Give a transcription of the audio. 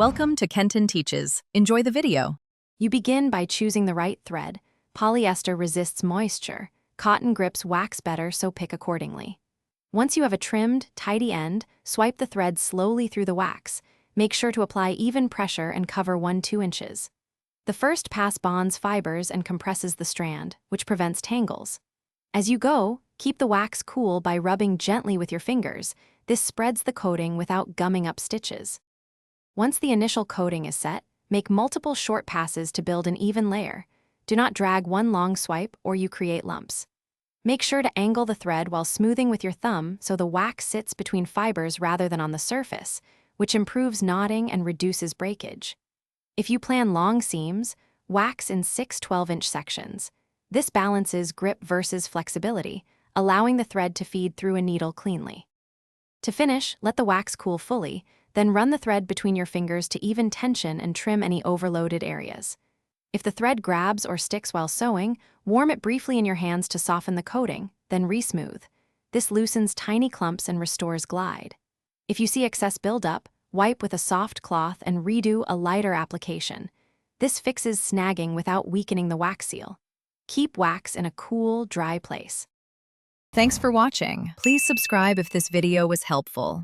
Welcome to Kenton Teaches. Enjoy the video. You begin by choosing the right thread. Polyester resists moisture. Cotton grips wax better, so pick accordingly. Once you have a trimmed, tidy end, swipe the thread slowly through the wax. Make sure to apply even pressure and cover 1-2 inches. The first pass bonds fibers and compresses the strand, which prevents tangles. As you go, keep the wax cool by rubbing gently with your fingers. This spreads the coating without gumming up stitches. Once the initial coating is set, make multiple short passes to build an even layer. Do not drag one long swipe or you create lumps. Make sure to angle the thread while smoothing with your thumb so the wax sits between fibers rather than on the surface, which improves knotting and reduces breakage. If you plan long seams, wax in 6 12-inch sections. This balances grip versus flexibility, allowing the thread to feed through a needle cleanly. To finish, let the wax cool fully, then run the thread between your fingers to even tension and trim any overloaded areas. If the thread grabs or sticks while sewing, warm it briefly in your hands to soften the coating, then re-smooth. This loosens tiny clumps and restores glide. If you see excess buildup, wipe with a soft cloth and redo a lighter application. This fixes snagging without weakening the wax seal. Keep wax in a cool, dry place. Thanks for watching. Please subscribe if this video was helpful.